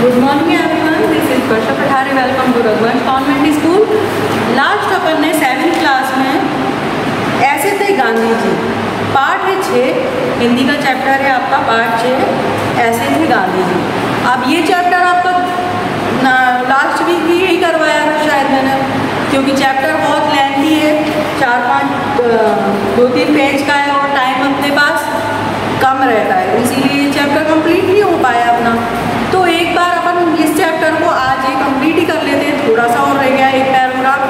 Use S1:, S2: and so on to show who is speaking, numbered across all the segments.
S1: Good morning everyone, this is Varsha Pathare. Welcome to Raghuvansh convent school. Last अपन ने 7th class में ऐसे थे गांधी जी, पार्ट है 6, हिंदी का चैप्टर है आपका पार्ट 6, ऐसे थे गांधी जी। अब ये चैप्टर आपका लास्ट वीक भी यही करवाया था शायद मैंने, क्योंकि चैप्टर बहुत लेंथी है, 2-3 पेज का है और टाइम अपने पास कम रहता है, इसीलिए ये चैप्टर कंप्लीट नहीं हो पाया अपना। तो एक बार अपन इस चैप्टर को आज ही कंप्लीट ही कर लेते हैं। थोड़ा सा और रह गया, एक पैराग्राफ।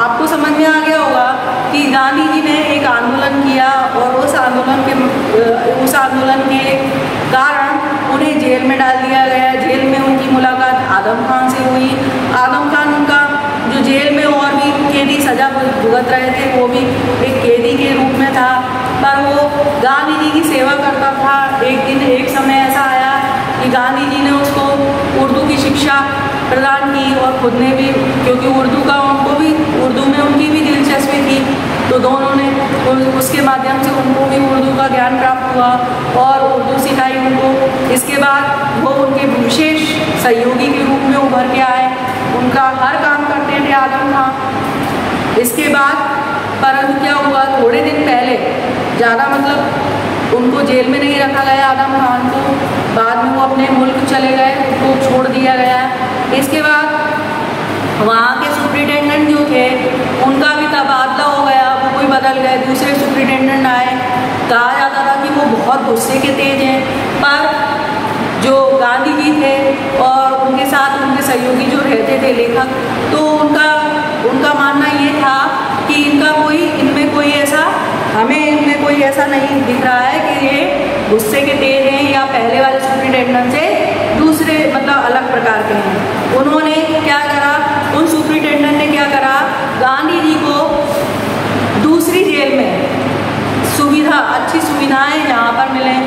S1: आपको समझ में आ गया होगा कि गांधी जी ने एक आंदोलन किया और उस आंदोलन के कारण उन्हें जेल में डाल दिया गया। जेल में उनकी मुलाकात आदम खान से हुई। आदम खान उनका जो जेल में और भी कैदी सजा भुगत रहे थे, वो भी एक कैदी के रूप में था, पर वो गांधी जी की सेवा करता था। एक समय ऐसा आया कि गांधी जी ने उसको उर्दू की शिक्षा प्रदान की और खुद ने भी, क्योंकि उर्दू में उनकी भी दिलचस्पी थी, तो दोनों ने उसके माध्यम से उनको भी उर्दू का ज्ञान प्राप्त हुआ और उर्दू सिखाई उनको। इसके बाद वो उनके विशेष सहयोगी के रूप में उभर के आए, उनका हर काम करते थे आदम खान। इसके बाद परंतु क्या हुआ, थोड़े दिन पहले, ज़्यादा उनको जेल में नहीं रखा गया आदम खान को, बाद में वो अपने मुल्क चले गए, उनको छोड़ दिया गया। इसके बाद वहाँ के सुप्रिटेंडेंट जो थे उनका भी तबादला हो गया, वो कोई बदल गए, दूसरे सुप्रिटेंडेंट आए। कहा जाता था कि वो बहुत गुस्से के तेज हैं, पर जो गांधी जी थे और उनके साथ उनके सहयोगी जो रहते थे लेखक, तो उनका मानना ये था कि इनमें कोई ऐसा नहीं दिख रहा है कि ये गुस्से के तेज हैं या पहले वाले सुप्रिटेंडेंट से दूसरे अलग प्रकार के हैं। उन्होंने क्या करा, उन सुप्रिटेंडेंट ने क्या करा, गांधी जी को दूसरी जेल में अच्छी सुविधाएं जहाँ पर मिलें,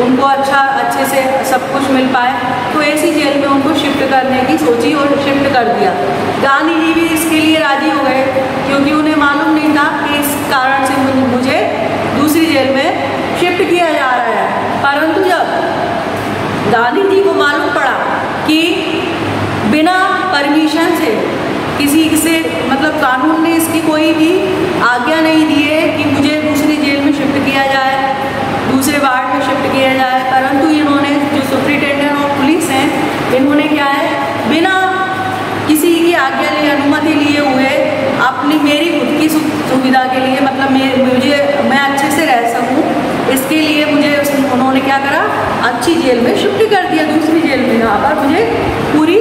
S1: उनको अच्छे से सब कुछ मिल पाए, तो ऐसी जेल में उनको शिफ्ट करने की सोची और शिफ्ट कर दिया। गांधी जी भी इसके लिए राजी हो गए, क्योंकि उन्हें मालूम नहीं था कि इस कारण से मुझे दूसरी जेल में शिफ्ट किया जा रहा है। परंतु जब गांधी जी को मालूम पड़ा कि बिना परमिशन से किसी से कानून ने इसकी कोई भी आज्ञा नहीं दी है कि मुझे दूसरी जेल में शिफ्ट किया जाए, दूसरे वार्ड में शिफ्ट किया जाए, परंतु इन्होंने जो सुप्रिटेंडेंट और पुलिस हैं, इन्होंने क्या है, बिना किसी की आज्ञा लिए, अनुमति लिए हुए, मेरी खुद की सुविधा के लिए, मैं अच्छे से रह सकूं, इसके लिए उन्होंने क्या करा, अच्छी जेल में शिफ्ट कर दिया, दूसरी जेल में, यहाँ पर मुझे पूरी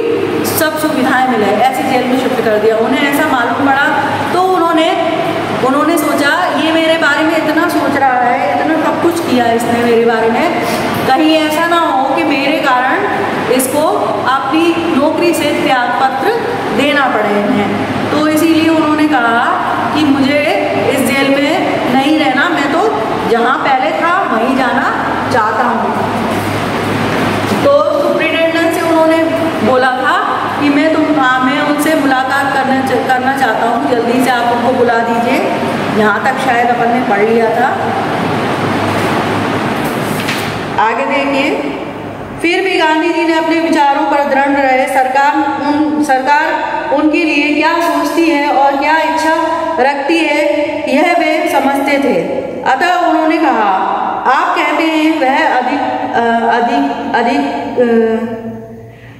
S1: सब सुविधाएं मिले, ऐसी जेल में शिफ्ट कर दिया। उन्हें ऐसा मालूम पड़ा, तो उन्होंने सोचा ये मेरे बारे में इतना सोच रहा है, इतना सब कुछ किया इसने मेरे बारे में, कहीं ऐसा ना हो कि मेरे कारण इसको अपनी नौकरी से त्यागपत्र देना पड़े इन्हें। तो इसीलिए उन्होंने कहा कि मुझे इस जेल में नहीं रहना, मैं तो जहाँ पहले था वहीं जाना चाहता हूँ। तो सुप्रिटेंडेंट से उन्होंने बोला था कि मैं उनसे मुलाकात करना चाहता हूँ, जल्दी से आप उनको बुला दीजिए। यहाँ तक शायद अपन ने पढ़ लिया था, आगे देखिए। फिर भी गांधी जी ने अपने विचारों पर दृढ़ रहे। सरकार उनके लिए क्या सोचती है और क्या इच्छा रखती है, यह वे समझते थे। अतः उन्होंने कहा, आप कहते हैं वह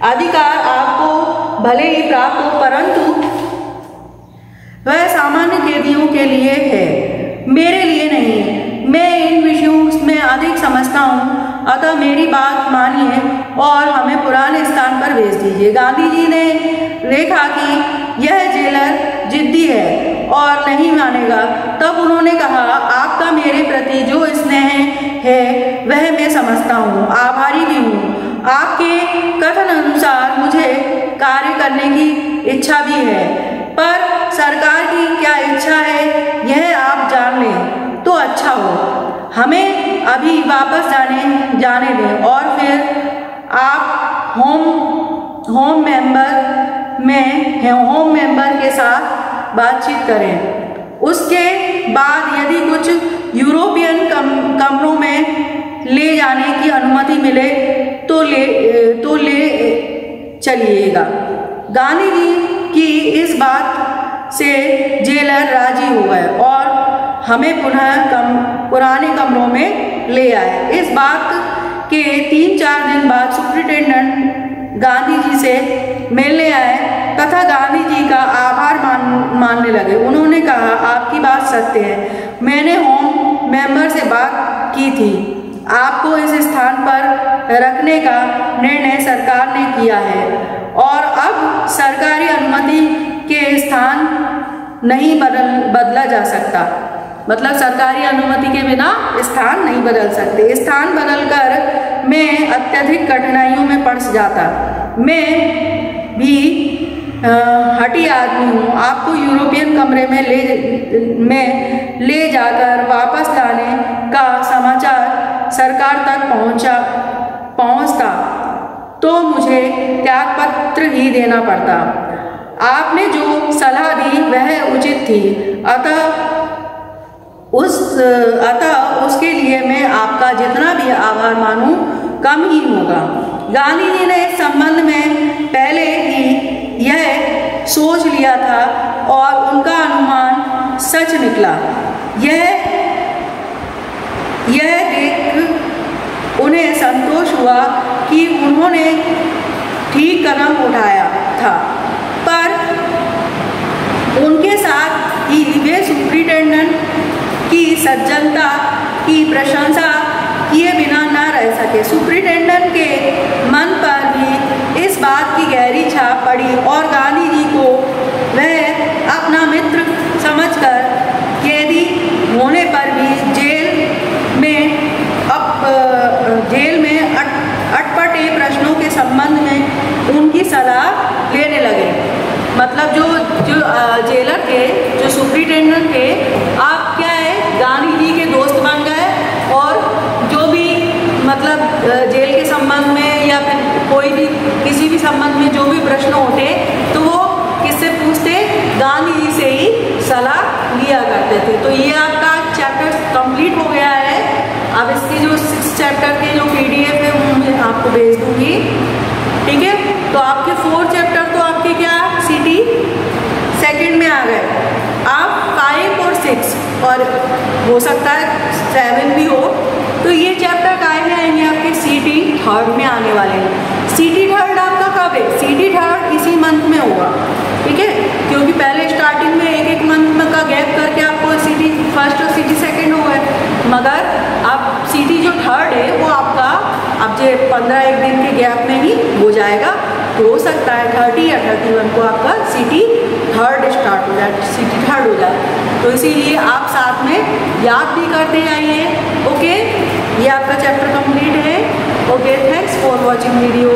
S1: अधिकार आपको भले ही प्राप्त हो, परंतु वह सामान्य कैदियों के लिए है, मेरे लिए नहीं। मैं इन विषयों में अधिक समझता हूँ, अतः मेरी बात मानिए और हमें पुराने स्थान पर भेज दीजिए। गांधी जी ने देखा कि यह जेलर जिद्दी है और नहीं मानेगा, तब उन्होंने कहा, आपका मेरे प्रति जो स्नेह है वह मैं समझता हूँ, आभारी भी हूँ। आपके कथन अनुसार मुझे कार्य करने की इच्छा भी है, पर सरकार की क्या इच्छा है यह आप जान लें तो अच्छा हो। हमें अभी वापस जाने दें और फिर आप होम मेंबर के साथ बातचीत करें। उसके बाद यदि कुछ यूरोपियन कमरों में ले जाने की अनुमति मिले तो चलिएगा। गांधी जी की इस बात से जेलर राजी हो गए और हमें पुराने कमरों में ले आए। इस बात के 3-4 दिन बाद सुप्रिंटेंडेंट गांधी जी से मिलने आए तथा गांधी जी का आभार मानने लगे। उन्होंने कहा, आपकी बात सत्य है, मैंने होम मेंबर से बात की थी, आपको इस स्थान पर रखने का निर्णय सरकार ने किया है और अब सरकारी अनुमति के स्थान नहीं बदला जा सकता। मतलब सरकारी अनुमति के बिना स्थान नहीं बदल सकते। स्थान बदलकर मैं अत्यधिक कठिनाइयों में पड़ जाता। मैं भी हठी आदमी हूँ। आपको यूरोपियन कमरे में ले जाकर वापस लाने का समाचार सरकार तक पहुँचता तो मुझे त्यागपत्र ही देना पड़ता। आपने जो सलाह दी वह उचित थी, अतः उसके लिए मैं आपका जितना भी आभार मानूं कम ही होगा। गांधी जी ने इस संबंध में पहले ही यह सोच लिया था और उनका अनुमान सच निकला। यह देख उन्हें संतोष हुआ कि उन्होंने ठीक कदम उठाया था, पर उनके साथ ही वे सुप्रिंटेंडेंट की सज्जनता की प्रशंसा किए बिना न रह सके। सुप्रिंटेंडेंट के मन पर भी इस बात की गहरी छाप पड़ी और गांधी जी को वह अपना मित्र समझकर कैदी होने पर भी जेल में अटपटे प्रश्नों के संबंध में उनकी सलाह लेने लगे। मतलब जो जेलर थे, जो सुप्रिंटेंडेंट थे, आप क्या है गांधी जी के दोस्त बन गए और जो भी मतलब जेल के संबंध में या फिर कोई भी किसी भी संबंध में जो भी प्रश्न होते तो वो किससे पूछते, गांधी जी से ही सलाह लिया करते थे। तो ये आपका चैप्टर कंप्लीट हो गया है। अब इसकी जो 6 चैप्टर के जो PDF है वो मैं आपको भेज दूंगी, ठीक है। तो आपके 4 चैप्टर तो आपके क्या CT सेकंड में आ गए। आप 5 और 6 और हो सकता है 7 भी हो, तो ये चैप्टर काहे में आएंगे आपके CT थर्ड में आने वाले हैं। CT थर्ड आपका कब है? CT थर्ड इसी मंथ में होगा, ठीक है, क्योंकि पहले स्टार्टिंग में एक मंथ में का गैप करके आपको CT फर्स्ट और CT सेकंड हो गए, मगर अब CT जो थर्ड है वो आपका अब जो 15 दिन के गैप में ही हो जाएगा। तो हो सकता है 30 या 31 को आपका CT थर्ड स्टार्ट हो जाए, CT थर्ड हो जाए। तो इसीलिए आप साथ में याद भी करते जाइए। ओके, ये आपका चैप्टर कंप्लीट है। Okay, thanks for watching video.